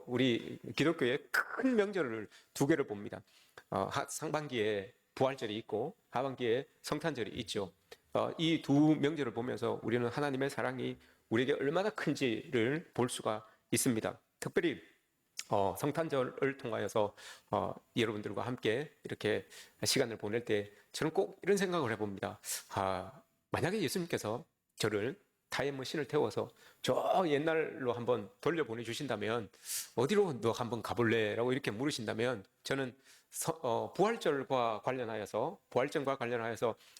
우리 기독교의 큰 명절을 두 개를 봅니다. 상반기에 부활절이 있고 하반기에 성탄절이 있죠. 이 두 명절을 보면서 우리는 하나님의 사랑이 우리에게 얼마나 큰지를 볼 수가 있습니다. 특별히 성탄절을 통하여서 여러분들과 함께 이렇게 시간을 보낼 때 저는 꼭 이런 생각을 해봅니다. 만약에 예수님께서 저를 타임머신을 태워서 저 옛날로 한번 돌려보내주신다면 어디로 너 한번 가볼래? 라고 이렇게 물으신다면 저는 부활절과 관련하여서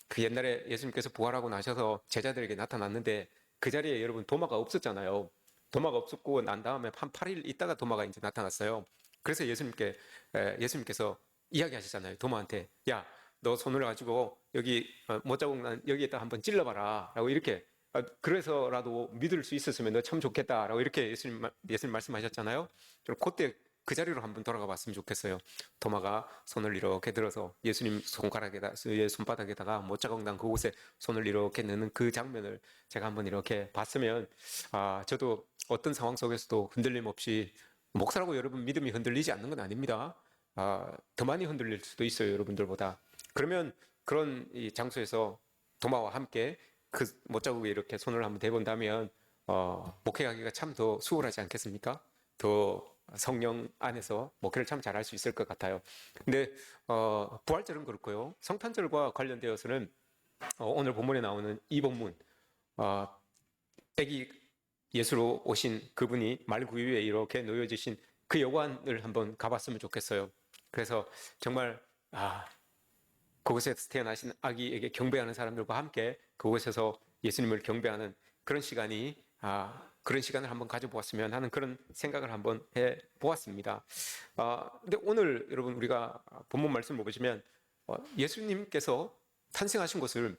그 옛날에 예수님께서 부활하고 나셔서 제자들에게 나타났는데 그 자리에 여러분 도마가 없었잖아요. 도마가 없었고 난 다음에 한 8일 있다가 도마가 이제 나타났어요. 그래서 예수님께서 이야기하시잖아요. 도마한테, 야, 너 손을 가지고 여기 못자국 난 여기에다 한번 찔러봐라. 라고 이렇게, 그래서라도 믿을 수 있었으면 너 참 좋겠다. 라고 이렇게 예수님 말씀하셨잖아요. 저는 그때 그 자리로 한번 돌아가 봤으면 좋겠어요. 도마가 손을 이렇게 들어서 예수님 손바닥에다가 못자국 난 그곳에 손을 이렇게 넣는 그 장면을 제가 한번 이렇게 봤으면, 저도 어떤 상황 속에서도 흔들림 없이, 목사라고 여러분 믿음이 흔들리지 않는 건 아닙니다. 더 많이 흔들릴 수도 있어요, 여러분들보다. 그러면 그런 이 장소에서 도마와 함께 그 못자국에 이렇게 손을 한번 대본다면, 목회하기가 참 더 수월하지 않겠습니까? 더 성령 안에서 목회를 참 잘할 수 있을 것 같아요. 근데, 부활절은 그렇고요. 성탄절과 관련되어서는, 오늘 본문에 나오는 이 본문, 애기 예수로 오신 그분이 말구유에 이렇게 놓여지신 그 여관을 한번 가봤으면 좋겠어요. 그래서 정말, 그곳에서 태어나신 아기에게 경배하는 사람들과 함께 그곳에서 예수님을 경배하는 그런 그런 시간을 한번 가져보았으면 하는 그런 생각을 한번 해 보았습니다. 근데 오늘 여러분 우리가 본문 말씀을 보시면, 예수님께서 탄생하신 곳을,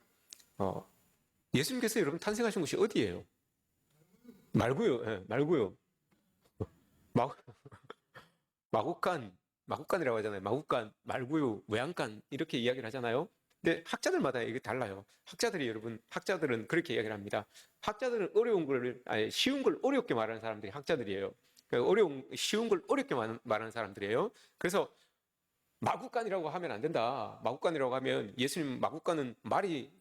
예수님께서 여러분 탄생하신 곳이 어디예요? 말고요, 예, 말고요. 마, 마국간이라고 하잖아요. 마국간, 말구유, 외양간 이렇게 이야기를 하잖아요. 근데 학자들마다 이게 달라요. 학자들은 그렇게 이야기를 합니다. 학자들은 쉬운 걸 어렵게 말하는 사람들이 학자들이에요. 쉬운 걸 어렵게 말하는 사람들이에요. 그래서 마국간이라고 하면 안 된다. 마국간이라고 하면 예수님 마국간은 말이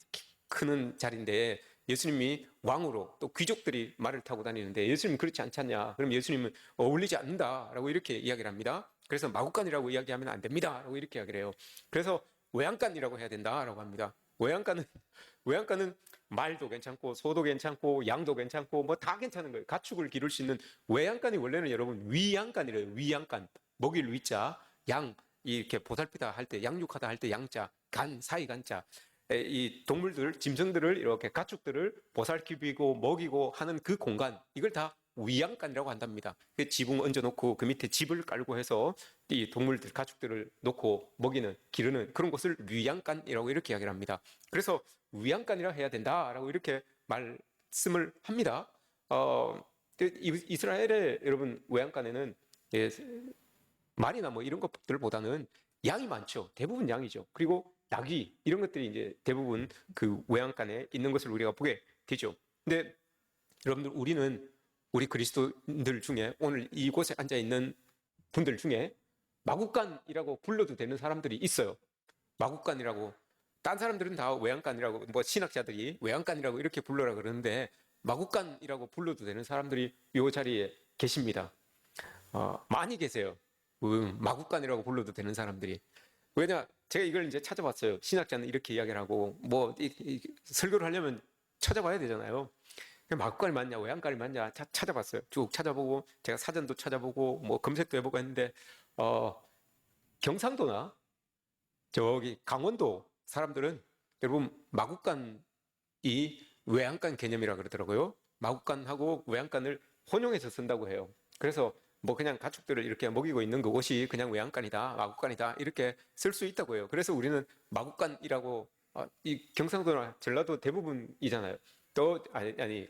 크는 자리인데 예수님이 왕으로 또 귀족들이 말을 타고 다니는데 예수님은 그렇지 않잖냐. 그럼 예수님은 어울리지 않는다라고 이렇게 이야기를 합니다. 그래서 마국간이라고 이야기하면 안 됩니다라고 이렇게 이야기를 해요. 그래서 외양간이라고 해야 된다라고 합니다. 외양간은 말도 괜찮고 소도 괜찮고 양도 괜찮고 뭐 다 괜찮은 거예요. 가축을 기를 수 있는 외양간이 원래는 여러분 위양간이래요. 위양간. 먹일 위자, 양 이렇게 보살피다 할 때 양육하다 할 때 양자, 간 사이 간자. 이 짐승들을 이렇게 가축들을 보살피고 먹이고 하는 그 공간, 이걸 다 위양간이라고 한답니다. 그 지붕 얹어놓고 그 밑에 집을 깔고 해서 이 가축들을 놓고 먹이는, 기르는 그런 곳을 위양간이라고 이렇게 이야기를 합니다. 그래서 위양간이라 해야 된다라고 이렇게 말씀을 합니다. 이스라엘의 여러분 외양간에는 말이나 뭐 이런 것들보다는 양이 많죠. 대부분 양이죠. 그리고 나귀 이런 것들이 이제 대부분 그 외양간에 있는 것을 우리가 보게 되죠. 근데 여러분들 우리 그리스도인들 중에 오늘 이곳에 앉아 있는 분들 중에 마국간이라고 불러도 되는 사람들이 있어요. 마국간이라고. 딴 사람들은 다 외양간이라고, 뭐 신학자들이 외양간이라고 이렇게 불러라 그러는데 마국간이라고 불러도 되는 사람들이 이 자리에 계십니다. 많이 계세요. 마국간이라고 불러도 되는 사람들이. 왜냐, 제가 이걸 이제 찾아봤어요. 신학자는 이렇게 이야기를 하고, 설교를 하려면 찾아봐야 되잖아요. 마국간이 맞냐, 외양간이 맞냐, 찾아봤어요. 쭉 찾아보고, 제가 사전도 찾아보고, 뭐, 검색도 해보고 했는데, 경상도나, 저기, 강원도 사람들은, 여러분, 마국간이 외양간 개념이라 그러더라고요. 마국간하고 외양간을 혼용해서 쓴다고 해요. 그래서, 뭐 그냥 가축들을 이렇게 먹이고 있는 그곳이 그냥 외양간이다, 마국간이다 이렇게 쓸 수 있다고 해요. 그래서 우리는 마국간이라고, 이 경상도나 전라도 대부분이잖아요.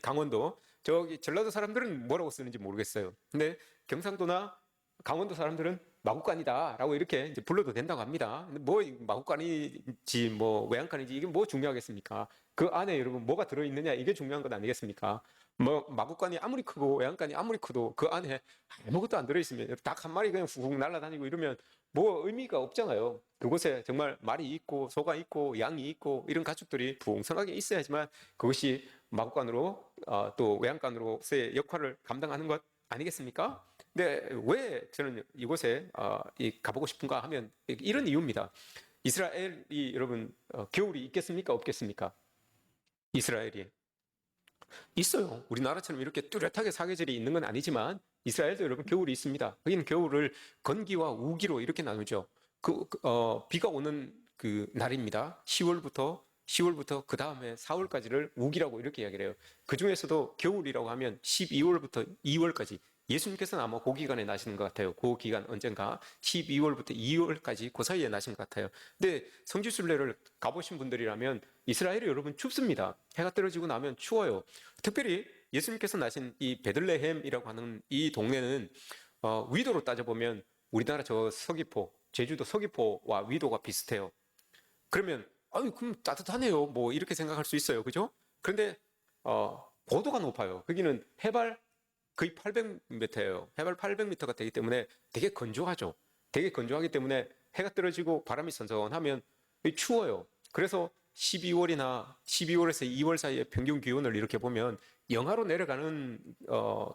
강원도 저기 전라도 사람들은 뭐라고 쓰는지 모르겠어요. 근데 경상도나 강원도 사람들은 마국간이다라고 이렇게 이제 불러도 된다고 합니다. 근데 뭐 마국간인지 뭐 외양간인지 이게 뭐 중요하겠습니까? 그 안에 여러분 뭐가 들어있느냐 이게 중요한 건 아니겠습니까? 뭐 마구간이 아무리 크고 외양간이 아무리 커도 그 안에 아무것도 안 들어있으면 닭 한 마리 그냥 훅 날아다니고 이러면 뭐 의미가 없잖아요. 그곳에 정말 말이 있고 소가 있고 양이 있고 이런 가축들이 풍성하게 있어야지만 그것이 마구간으로 또 외양간으로서의 역할을 감당하는 것 아니겠습니까? 근데 왜 저는 이곳에 가보고 싶은가 하면 이런 이유입니다. 이스라엘이 여러분 겨울이 있겠습니까? 없겠습니까? 이스라엘이 있어요. 우리나라처럼 이렇게 뚜렷하게 사계절이 있는 건 아니지만 이스라엘도 여러분 겨울이 있습니다. 거기는 겨울을 건기와 우기로 이렇게 나누죠. 비가 오는 그 날입니다. 10월부터 그 다음에 4월까지를 우기라고 이렇게 이야기를 해요. 그 중에서도 겨울이라고 하면 12월부터 2월까지 예수님께서는 아마 그 기간에 나시는 것 같아요. 그 기간 언젠가 12월부터 2월까지 그 사이에 나신 것 같아요. 근데 성지순례를 가보신 분들이라면 이스라엘이 여러분 춥습니다. 해가 떨어지고 나면 추워요. 특별히 예수님께서 나신 이 베들레헴이라고 하는 이 동네는 위도로 따져보면 우리나라 저 서귀포, 제주도 서귀포와 위도가 비슷해요. 그러면 아유 그럼 따뜻하네요. 뭐 이렇게 생각할 수 있어요. 그죠? 그런데 고도가 높아요. 거기는 해발 거의 800m예요. 해발 800m가 되기 때문에 되게 건조하죠. 되게 건조하기 때문에 해가 떨어지고 바람이 선선하면 추워요. 그래서 12월에서 2월 사이에 평균 기온을 이렇게 보면 영하로 내려가는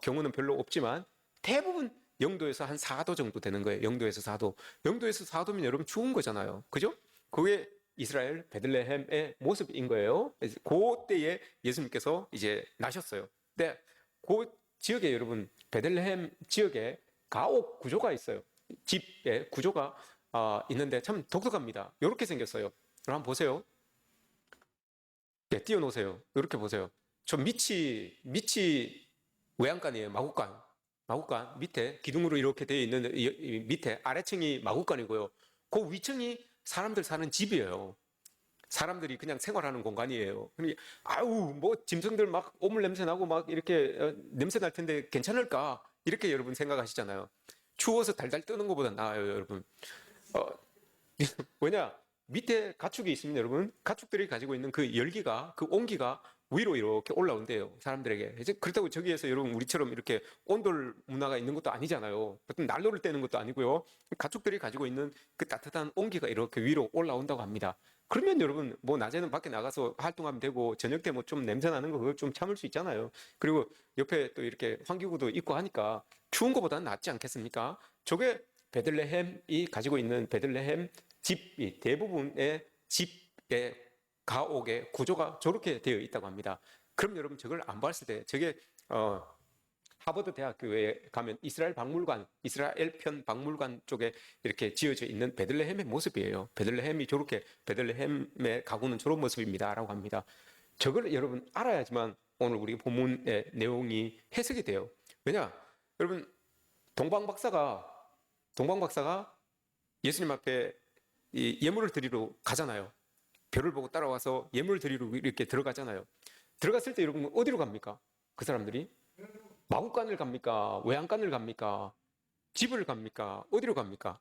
경우는 별로 없지만 대부분 0도에서 한 4도 정도 되는 거예요. 0도에서 4도. 0도에서 4도면 여러분 추운 거잖아요. 그죠? 그게 이스라엘 베들레헴의 모습인 거예요. 그때에 예수님께서 이제 나셨어요. 근데 그 지역에 여러분 베들레헴 지역에 가옥 구조가 있어요. 집의 구조가 있는데 참 독특합니다. 이렇게 생겼어요. 한번 보세요. 네, 띄워놓으세요. 이렇게 보세요. 저 밑이 외양간이에요. 마구간 밑에 기둥으로 이렇게 되어 있는 이 밑에 아래층이 마구간이고요. 그 위층이 사람들 사는 집이에요. 사람들이 그냥 생활하는 공간이에요. 아우 뭐 짐승들 막 오물 냄새 나고 막 이렇게 냄새 날 텐데 괜찮을까? 이렇게 여러분 생각하시잖아요. 추워서 달달 뜨는 것보다 나아요, 여러분. 어, 왜냐? 밑에 가축이 있으면 여러분 가축들이 가지고 있는 그 열기가 그 온기가 위로 이렇게 올라온대요 사람들에게. 이제 그렇다고 저기에서 여러분 우리처럼 이렇게 온돌 문화가 있는 것도 아니잖아요. 어떤 난로를 떼는 것도 아니고요. 가축들이 가지고 있는 그 따뜻한 온기가 이렇게 위로 올라온다고 합니다. 그러면 여러분 뭐 낮에는 밖에 나가서 활동하면 되고 저녁 때 뭐 좀 냄새 나는 거 그거 좀 참을 수 있잖아요. 그리고 옆에 또 이렇게 환기구도 있고 하니까 추운 것보다는 낫지 않겠습니까? 저게 베들레헴이 가지고 있는 베들레헴 집이 대부분의 집의 가옥의 구조가 저렇게 되어 있다고 합니다. 그럼 여러분 저걸 안 봤을 때 저게 하버드 대학교에 가면 이스라엘 편 박물관 쪽에 이렇게 지어져 있는 베들레헴의 모습이에요. 베들레헴이 저렇게 베들레헴의 가구는 저런 모습입니다라고 합니다. 저걸 여러분 알아야지만 오늘 우리 본문의 내용이 해석이 돼요. 왜냐? 여러분 동방 박사가 예수님 앞에 이 예물을 드리러 가잖아요. 별을 보고 따라와서 예물 드리러 이렇게 들어가잖아요. 들어갔을 때 여러분 어디로 갑니까? 그 사람들이 마구간을 갑니까? 외양간을 갑니까? 집을 갑니까? 어디로 갑니까?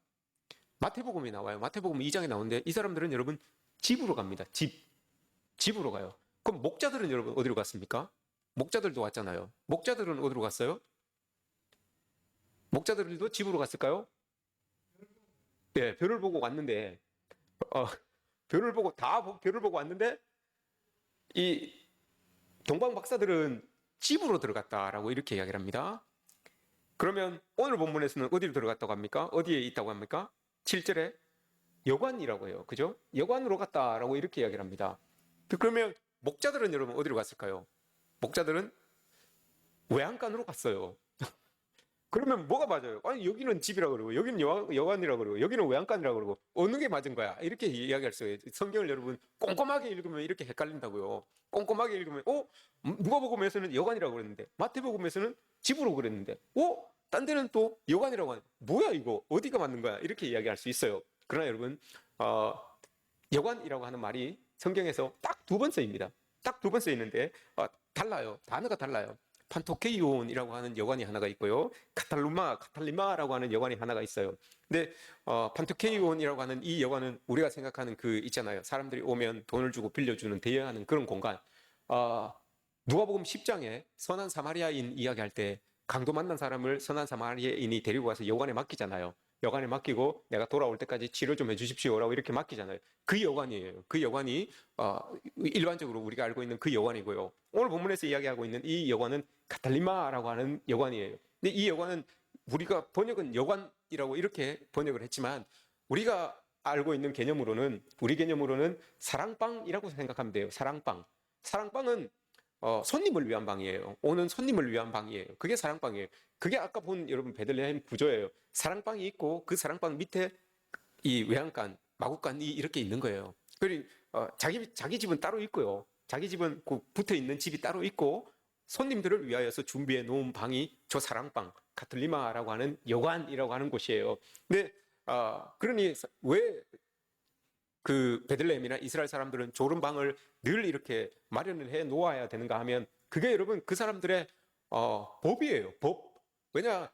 마태복음이 나와요. 마태복음 2장에 나오는데 이 사람들은 여러분 집으로 갑니다. 집으로 가요. 그럼 목자들은 여러분 어디로 갔습니까? 목자들도 왔잖아요. 목자들은 어디로 갔어요? 목자들도 집으로 갔을까요? 네, 별을 보고 왔는데 별을 보고 왔는데 이 동방 박사들은 집으로 들어갔다라고 이렇게 이야기를 합니다. 그러면 오늘 본문에서는 어디로 들어갔다고 합니까? 어디에 있다고 합니까? 7절에 여관이라고 해요. 그죠? 여관으로 갔다라고 이렇게 이야기를 합니다. 그러면 목자들은 여러분 어디로 갔을까요? 목자들은 외양간으로 갔어요. 그러면 뭐가 맞아요? 아니 여기는 집이라고 그러고 여기는 여관이라고 그러고 여기는 외양간이라고 그러고 어느 게 맞은 거야? 이렇게 이야기할 수 있어요. 성경을 여러분 꼼꼼하게 읽으면 이렇게 헷갈린다고요. 꼼꼼하게 읽으면 누가복음에서는 여관이라고 그랬는데 마태복음에서는 집으로 그랬는데 딴 데는 또 여관이라고 하는 뭐야 이거 어디가 맞는 거야? 이렇게 이야기할 수 있어요. 그러나 여러분 여관이라고 하는 말이 성경에서 딱 두 번 쓰입니다. 딱 두 번 쓰이는데 달라요. 단어가 달라요. 판토케이온이라고 하는 여관이 하나가 있고요. 카탈리마라고 하는 여관이 하나가 있어요. 근데 판토케이온이라고 하는 이 여관은 우리가 생각하는 그 있잖아요. 사람들이 오면 돈을 주고 빌려주는 대여하는 그런 공간. 누가복음 10장에 선한 사마리아인 이야기할 때 강도 만난 사람을 선한 사마리아인이 데리고 가서 여관에 맡기잖아요. 여관에 맡기고 내가 돌아올 때까지 치료 좀 해주십시오라고 이렇게 맡기잖아요. 그 여관이에요. 그 여관이 일반적으로 우리가 알고 있는 그 여관이고요. 오늘 본문에서 이야기하고 있는 이 여관은 카탈리마라고 하는 여관이에요. 근데 이 여관은 우리가 번역은 여관이라고 이렇게 번역을 했지만 우리가 알고 있는 개념으로는 우리 개념으로는 사랑방이라고 생각하면 돼요. 사랑방. 사랑방은 손님을 위한 방이에요. 오는 손님을 위한 방이에요. 그게 사랑방이에요. 그게 아까 본 여러분 베들레헴 구조예요. 사랑방이 있고 그 사랑방 밑에 이 외양간, 마구간이 이렇게 있는 거예요. 그리고 자기 집은 따로 있고요. 자기 집은 그 붙어 있는 집이 따로 있고 손님들을 위하여서 준비해 놓은 방이 저 사랑방, 카틀리마라고 하는 여관이라고 하는 곳이에요. 근데 그러니 왜 그 베들레헴이나 이스라엘 사람들은 조른방을 늘 이렇게 마련을 해 놓아야 되는가 하면 그게 여러분 그 사람들의 법이에요. 법. 왜냐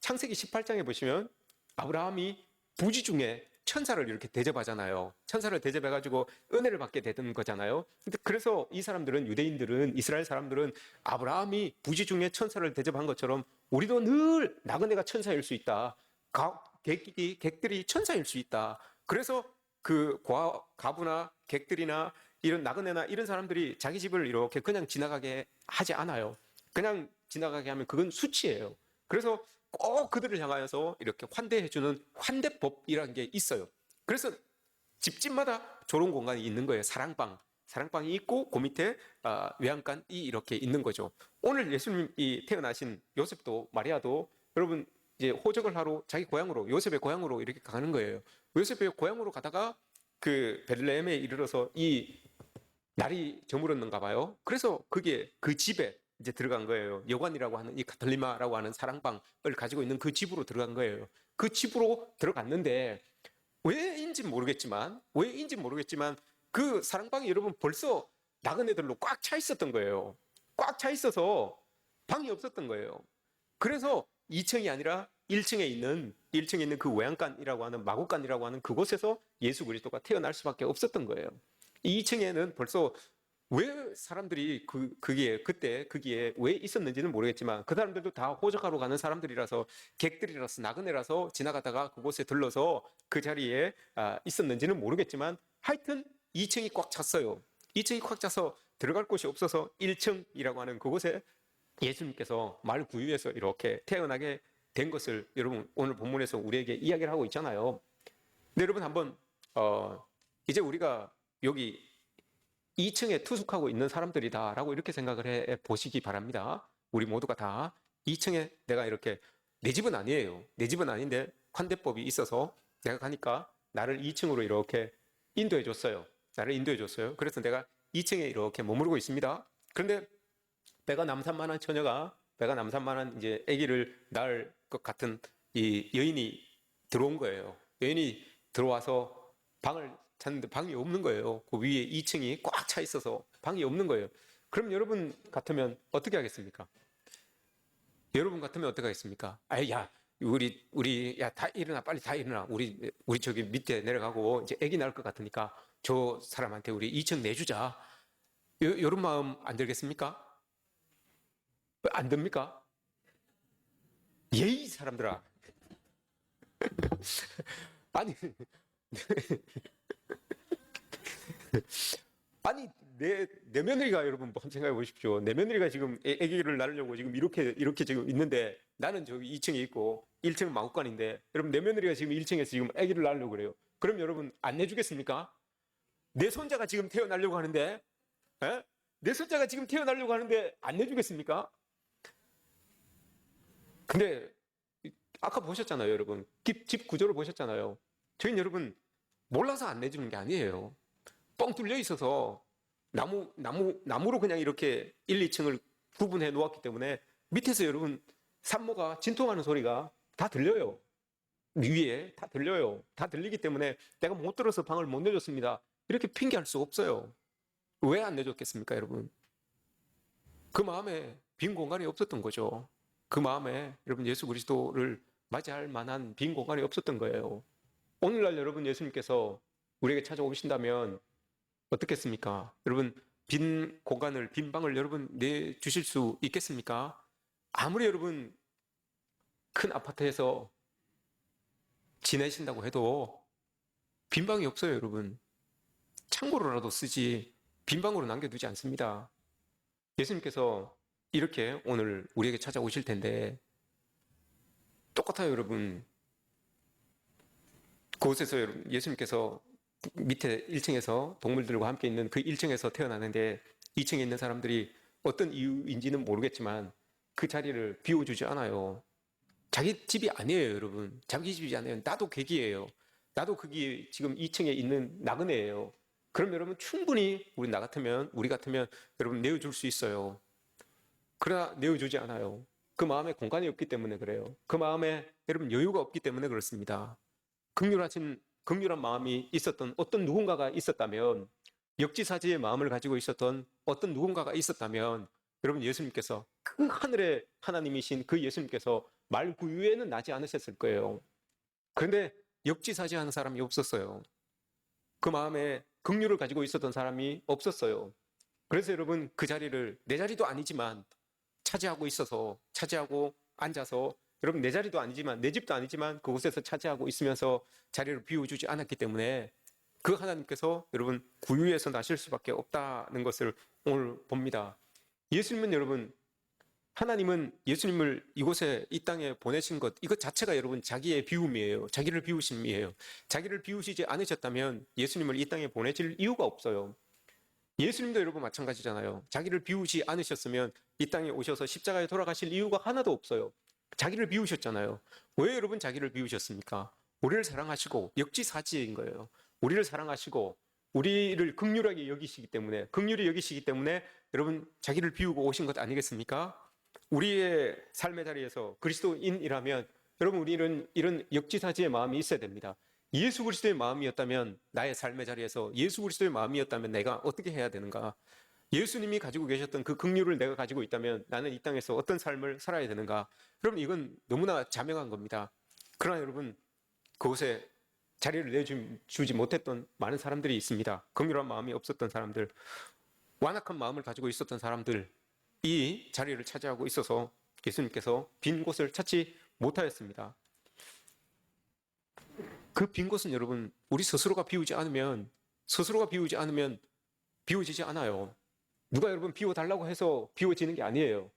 창세기 18장에 보시면 아브라함이 부지 중에 천사를 이렇게 대접하잖아요. 천사를 대접해가지고 은혜를 받게 되는 거잖아요. 근데 그래서 이 사람들은 유대인들은 이스라엘 사람들은 아브라함이 부지 중에 천사를 대접한 것처럼 우리도 늘 나그네가 천사일 수 있다. 객들이 천사일 수 있다. 그래서 그 가부나 객들이나 이런 나그네나 이런 사람들이 자기 집을 이렇게 그냥 지나가게 하지 않아요. 그냥 지나가게 하면 그건 수치예요. 그래서 꼭 그들을 향하여서 이렇게 환대해주는 환대법이라는 게 있어요. 그래서 집집마다 저런 공간이 있는 거예요. 사랑방이 있고 그 밑에 외양간이 이렇게 있는 거죠. 오늘 예수님이 태어나신 요셉도 마리아도 여러분 이제 호적을 하러 자기 고향으로 요셉의 고향으로 이렇게 가는 거예요. 요셉의 고향으로 가다가 그 베들레헴에 이르러서 이 날이 저물었는가 봐요. 그래서 그게 그 집에 이제 들어간 거예요. 여관이라고 하는 이 카탈리마라고 하는 사랑방을 가지고 있는 그 집으로 들어간 거예요. 그 집으로 들어갔는데 왜인지 모르겠지만 그 사랑방이 여러분 벌써 나그네들로 꽉 차 있었던 거예요. 꽉 차 있어서 방이 없었던 거예요. 그래서 2층이 아니라 1층에 있는 그 외양간이라고 하는 마구간이라고 하는 그곳에서 예수 그리스도가 태어날 수밖에 없었던 거예요. 2층에는 벌써 왜 사람들이 그때 거기에 왜 있었는지는 모르겠지만 그 사람들도 다 호적하러 가는 사람들이라서 객들이라서 나그네라서 지나가다가 그곳에 들러서 그 자리에 있었는지는 모르겠지만 하여튼 2층이 꽉 찼어요. 2층이 꽉 차서 들어갈 곳이 없어서 1층이라고 하는 그곳에 예수님께서 말 구유에서 이렇게 태어나게 된 것을 여러분 오늘 본문에서 우리에게 이야기를 하고 있잖아요. 근데 여러분 한번 이제 우리가 여기 2층에 투숙하고 있는 사람들이다라고 이렇게 생각을 해 보시기 바랍니다. 우리 모두가 다 2층에 내가 이렇게 내 집은 아니에요. 내 집은 아닌데 환대법이 있어서 내가 가니까 나를 2층으로 이렇게 인도해 줬어요. 그래서 내가 2층에 이렇게 머무르고 있습니다. 그런데 배가 남산만한 처녀가 배가 남산만한 이제 아기를 낳을 것 같은 이 여인이 들어온 거예요. 여인이 들어와서 방을 찾는데 방이 없는 거예요. 그 위에 2층이 꽉 차 있어서 방이 없는 거예요. 그럼 여러분 같으면 어떻게 하겠습니까? 여러분 같으면 어떻게 하겠습니까? 야, 야, 다 일어나, 빨리 다 일어나. 우리 저기 밑에 내려가고 이제 아기 낳을 것 같으니까 저 사람한테 우리 2층 내주자. 이런 마음 안 들겠습니까? 안 됩니까? 예의 사람들아. 아니, 아니 내 며느리가 여러분 한번 생각해 보십시오. 내 며느리가 지금 아기를 낳으려고 지금 이렇게 지금 있는데 나는 저기 2층에 있고 1층은 마구간인데 여러분 내 며느리가 지금 1층에서 지금 아기를 낳으려고 그래요. 그럼 여러분 안 내주겠습니까? 내 손자가 지금 태어나려고 하는데 내 손자가 지금 태어나려고 하는데 안 내주겠습니까? 근데 아까 보셨잖아요, 여러분. 집 구조를 보셨잖아요. 저희는 여러분 몰라서 안 내주는 게 아니에요. 뻥 뚫려 있어서 나무로 그냥 이렇게 1, 2층을 구분해 놓았기 때문에 밑에서 여러분 산모가 진통하는 소리가 다 들려요. 위에 다 들려요. 다 들리기 때문에 내가 못 들어서 방을 못 내줬습니다. 이렇게 핑계할 수 없어요. 왜 안 내줬겠습니까, 여러분? 그 마음에 빈 공간이 없었던 거죠. 그 마음에 여러분 예수 그리스도를 맞이할 만한 빈 공간이 없었던 거예요. 오늘날 여러분 예수님께서 우리에게 찾아오신다면 어떻겠습니까? 여러분 빈 공간을, 빈 방을 여러분 내주실 수 있겠습니까? 아무리 여러분 큰 아파트에서 지내신다고 해도 빈 방이 없어요, 여러분. 창고로라도 쓰지 빈 방으로 남겨두지 않습니다. 예수님께서 이렇게 오늘 우리에게 찾아오실 텐데 똑같아요, 여러분. 그곳에서 예수님께서 밑에 1층에서 동물들과 함께 있는 그 1층에서 태어나는데 2층에 있는 사람들이 어떤 이유인지는 모르겠지만 그 자리를 비워주지 않아요. 자기 집이 아니에요, 여러분. 자기 집이 아니에요. 나도 객이에요. 나도 거기 지금 2층에 있는 나그네예요. 그럼 여러분 충분히 나 같으면, 우리 같으면 여러분 내어줄 수 있어요. 그러나 내어주지 않아요. 그 마음에 공간이 없기 때문에 그래요. 그 마음에 여러분 여유가 없기 때문에 그렇습니다. 극률한 마음이 있었던 어떤 누군가가 있었다면, 역지사지의 마음을 가지고 있었던 어떤 누군가가 있었다면 여러분 예수님께서, 그 하늘의 하나님이신 그 예수님께서 말구유에는 나지 않으셨을 거예요. 그런데 역지사지하는 사람이 없었어요. 그 마음에 긍휼을 가지고 있었던 사람이 없었어요. 그래서 여러분 그 자리를, 내 자리도 아니지만 차지하고 있어서, 차지하고 앉아서, 여러분 내 자리도 아니지만, 내 집도 아니지만 그곳에서 차지하고 있으면서 자리를 비워주지 않았기 때문에 그 하나님께서 여러분 구유에서 나실 수밖에 없다는 것을 오늘 봅니다. 예수님은 여러분, 하나님은 예수님을 이곳에, 이 땅에 보내신 것, 이것 자체가 여러분 자기의 비움이에요. 자기를 비우심이에요. 자기를 비우시지 않으셨다면 예수님을 이 땅에 보내실 이유가 없어요. 예수님도 여러분 마찬가지잖아요. 자기를 비우지 않으셨으면 이 땅에 오셔서 십자가에 돌아가실 이유가 하나도 없어요. 자기를 비우셨잖아요. 왜 여러분 자기를 비우셨습니까? 우리를 사랑하시고, 역지사지인 거예요. 우리를 사랑하시고 우리를 긍휼하게 여기시기 때문에, 긍휼히 여기시기 때문에 여러분 자기를 비우고 오신 것 아니겠습니까? 우리의 삶의 자리에서 그리스도인이라면 여러분 우리는 이런 역지사지의 마음이 있어야 됩니다. 예수 그리스도의 마음이었다면, 나의 삶의 자리에서 예수 그리스도의 마음이었다면 내가 어떻게 해야 되는가? 예수님이 가지고 계셨던 그 긍휼을 내가 가지고 있다면 나는 이 땅에서 어떤 삶을 살아야 되는가? 여러분 이건 너무나 자명한 겁니다. 그러나 여러분 그곳에 자리를 내주지 못했던 많은 사람들이 있습니다. 긍휼한 마음이 없었던 사람들, 완악한 마음을 가지고 있었던 사람들, 이 자리를 차지하고 있어서 예수님께서 빈 곳을 찾지 못하였습니다. 그 빈 곳은 여러분 우리 스스로가 비우지 않으면 비워지지 않아요. 누가 여러분 비워달라고 해서 비워지는 게 아니에요.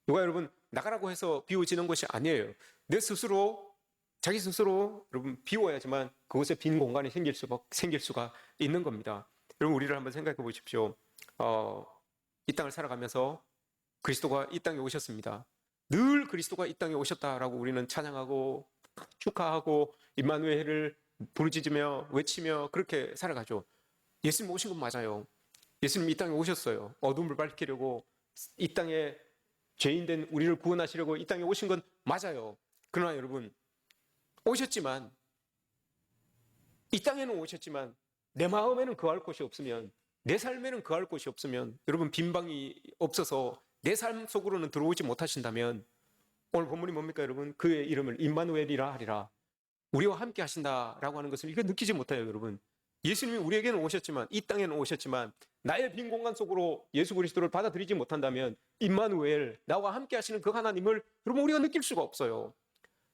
누가 여러분 나가라고 해서 비워지는 것이 아니에요. 내 스스로, 자기 스스로 여러분 비워야지만 그곳에 빈 공간이 생길 수가 있는 겁니다. 여러분 우리를 한번 생각해 보십시오. 이 땅을 살아가면서 그리스도가 이 땅에 오셨습니다. 늘 그리스도가 이 땅에 오셨다라고 우리는 찬양하고 축하하고 임마누엘을 부르짖으며 외치며 그렇게 살아가죠. 예수님 오신 건 맞아요. 예수님 이 땅에 오셨어요. 어둠을 밝히려고, 이 땅에 죄인된 우리를 구원하시려고 이 땅에 오신 건 맞아요. 그러나 여러분 오셨지만, 이 땅에는 오셨지만 내 마음에는 거할 곳이 없으면, 내 삶에는 거할 곳이 없으면, 여러분 빈방이 없어서 내 삶 속으로는 들어오지 못하신다면 오늘 본문이 뭡니까 여러분? 그의 이름을 임마누엘이라 하리라. 우리와 함께 하신다라고 하는 것을 이거 느끼지 못해요, 여러분. 예수님이 우리에게는 오셨지만, 이 땅에는 오셨지만 나의 빈 공간 속으로 예수 그리스도를 받아들이지 못한다면 임마누엘, 나와 함께 하시는 그 하나님을 여러분 우리가 느낄 수가 없어요.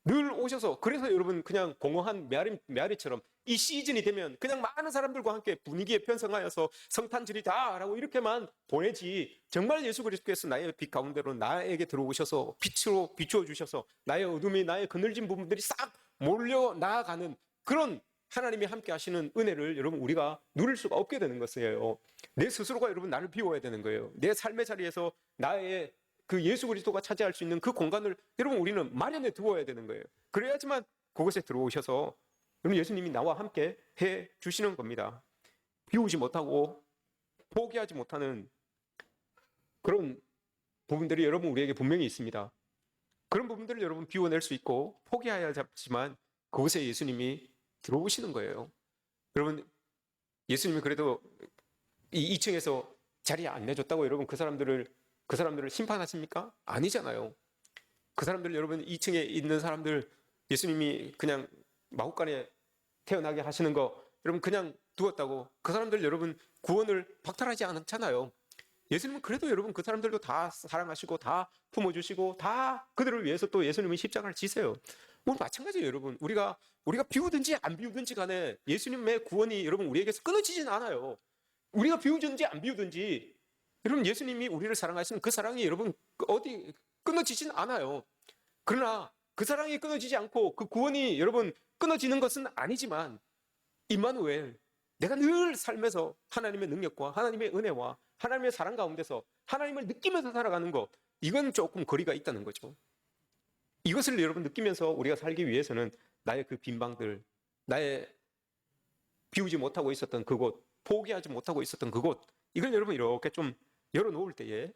늘 오셔서, 그래서 여러분 그냥 공허한 메아리처럼 이 시즌이 되면 그냥 많은 사람들과 함께 분위기에 편성하여서 성탄절이다라고 이렇게만 보내지, 정말 예수 그리스도께서 나의 빛 가운데로 나에게 들어오셔서 빛으로 비추어 주셔서 나의 어둠이, 나의 그늘진 부분들이 싹 몰려 나아가는 그런 하나님이 함께 하시는 은혜를 여러분 우리가 누릴 수가 없게 되는 것이에요. 내 스스로가 여러분 나를 비워야 되는 거예요. 내 삶의 자리에서 나의 그 예수 그리스도가 차지할 수 있는 그 공간을 여러분 우리는 마련해 두어야 되는 거예요. 그래야지만 그곳에 들어오셔서 여러분 예수님이 나와 함께 해 주시는 겁니다. 비우지 못하고 포기하지 못하는 그런 부분들이 여러분 우리에게 분명히 있습니다. 그런 부분들을 여러분 비워낼 수 있고 포기해야 잡지만 그곳에 예수님이 들어오시는 거예요. 여러분 예수님이 그래도 이 2층에서 자리 안 내줬다고 여러분 그 사람들을 심판하십니까? 아니잖아요. 그 사람들, 여러분 2층에 있는 사람들 예수님이 그냥 마구간에 태어나게 하시는 거 여러분 그냥 두었다고 그 사람들 여러분 구원을 박탈하지 않잖아요. 예수님은 그래도 여러분 그 사람들도 다 사랑하시고 다 품어주시고 다 그들을 위해서 또 예수님은 십자가를 지세요. 오늘 마찬가지예요, 여러분. 우리가 비우든지 안 비우든지 간에 예수님의 구원이 여러분 우리에게서 끊어지진 않아요. 우리가 비우든지 안 비우든지 여러분 예수님이 우리를 사랑하시는 그 사랑이 여러분 어디 끊어지진 않아요. 그러나 그 사랑이 끊어지지 않고 그 구원이 여러분 끊어지는 것은 아니지만 임마누엘, 내가 늘 삶에서 하나님의 능력과 하나님의 은혜와 하나님의 사랑 가운데서 하나님을 느끼면서 살아가는 것, 이건 조금 거리가 있다는 거죠. 이것을 여러분 느끼면서 우리가 살기 위해서는 나의 그 빈방들, 나의 비우지 못하고 있었던 그곳, 포기하지 못하고 있었던 그곳, 이걸 여러분 이렇게 좀 열어놓을 때에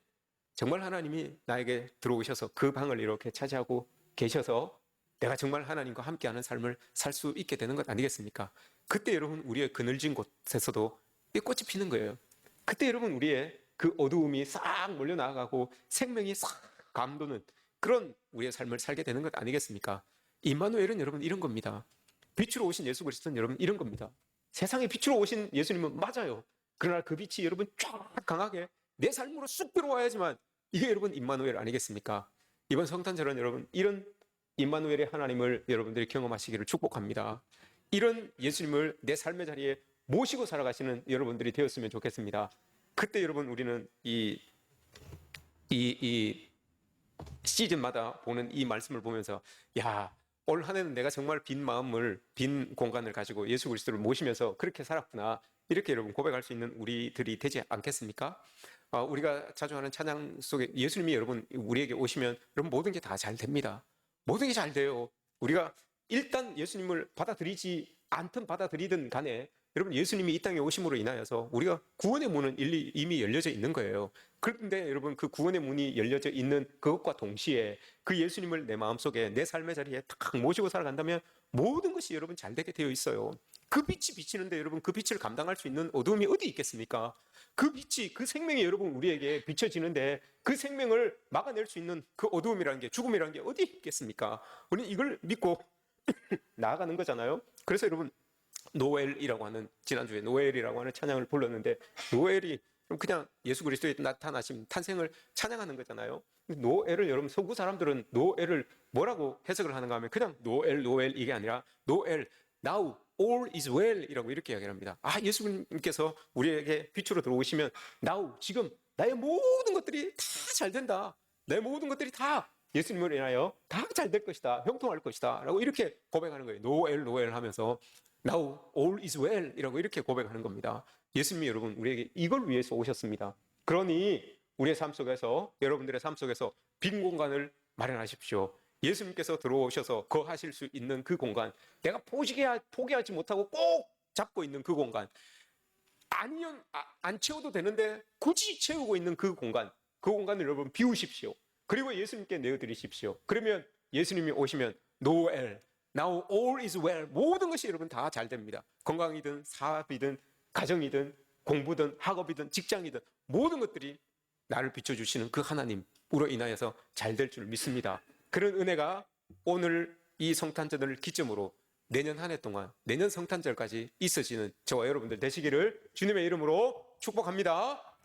정말 하나님이 나에게 들어오셔서 그 방을 이렇게 차지하고 계셔서 내가 정말 하나님과 함께하는 삶을 살 수 있게 되는 것 아니겠습니까? 그때 여러분 우리의 그늘진 곳에서도 이 꽃이 피는 거예요. 그때 여러분 우리의 그 어두움이 싹 몰려나가고 생명이 싹 감도는 그런 우리의 삶을 살게 되는 것 아니겠습니까? 임마누엘은 여러분 이런 겁니다. 빛으로 오신 예수 그리스도는 여러분 이런 겁니다. 세상에 빛으로 오신 예수님은 맞아요. 그러나 그 빛이 여러분 쫙 강하게 내 삶으로 쑥 들어와야지만 이게 여러분 임마누엘 아니겠습니까? 이번 성탄절은 여러분 이런 임마누엘의 하나님을 여러분들이 경험하시기를 축복합니다. 이런 예수님을 내 삶의 자리에 모시고 살아가시는 여러분들이 되었으면 좋겠습니다. 그때 여러분 우리는 이 시즌마다 보는 이 말씀을 보면서 야, 올 한 해는 내가 정말 빈 마음을, 빈 공간을 가지고 예수 그리스도를 모시면서 그렇게 살았구나, 이렇게 여러분 고백할 수 있는 우리들이 되지 않겠습니까? 우리가 자주 하는 찬양 속에 예수님이 여러분 우리에게 오시면 여러분 모든 게 다 잘 됩니다. 모든 게 잘 돼요. 우리가 일단 예수님을 받아들이지 않든 받아들이든 간에 여러분 예수님이 이 땅에 오심으로 인하여서 우리가 구원의 문은 이미 열려져 있는 거예요. 그런데 여러분 그 구원의 문이 열려져 있는 그것과 동시에 그 예수님을 내 마음속에 내 삶의 자리에 탁 모시고 살아간다면 모든 것이 여러분 잘 되게 되어 있어요. 그 빛이 비치는데 여러분 그 빛을 감당할 수 있는 어두움이 어디 있겠습니까? 그 빛이, 그 생명이 여러분 우리에게 비춰지는데 그 생명을 막아낼 수 있는 그 어두움이라는 게, 죽음이라는 게 어디 있겠습니까? 우리는 이걸 믿고 나아가는 거잖아요. 그래서 여러분 노엘이라고 하는, 지난주에 노엘이라고 하는 찬양을 불렀는데 노엘이 그냥 예수 그리스도의 나타나심, 탄생을 찬양하는 거잖아요. 노엘을 여러분 서구 사람들은 노엘을 뭐라고 해석을 하는가 하면 그냥 노엘 이게 아니라 노엘, now all is well 이라고 이렇게 이야기를 합니다. 예수님께서 우리에게 빛으로 들어오시면 now, 지금 나의 모든 것들이 다 잘 된다. 내 모든 것들이 다 예수님을 인하여 다 잘 될 것이다, 형통할 것이다 라고 이렇게 고백하는 거예요. 노엘 하면서 now all is well 이라고 이렇게 고백하는 겁니다. 예수님이 여러분 우리에게 이걸 위해서 오셨습니다. 그러니 우리의 삶 속에서, 여러분들의 삶 속에서 빈 공간을 마련하십시오. 예수님께서 들어오셔서 거하실 수 있는 그 공간, 내가 포기하지 못하고 꼭 잡고 있는 그 공간, 아니면 안 채워도 되는데 굳이 채우고 있는 그 공간을 여러분 비우십시오. 그리고 예수님께 내어드리십시오. 그러면 예수님이 오시면 노엘, now all is well, 모든 것이 여러분 다 잘 됩니다. 건강이든 사업이든 가정이든 공부든 학업이든 직장이든 모든 것들이 나를 비춰주시는 그 하나님으로 인하여서 잘 될 줄 믿습니다. 그런 은혜가 오늘 이 성탄절을 기점으로 내년 한 해 동안, 내년 성탄절까지 있어지는 저와 여러분들 되시기를 주님의 이름으로 축복합니다.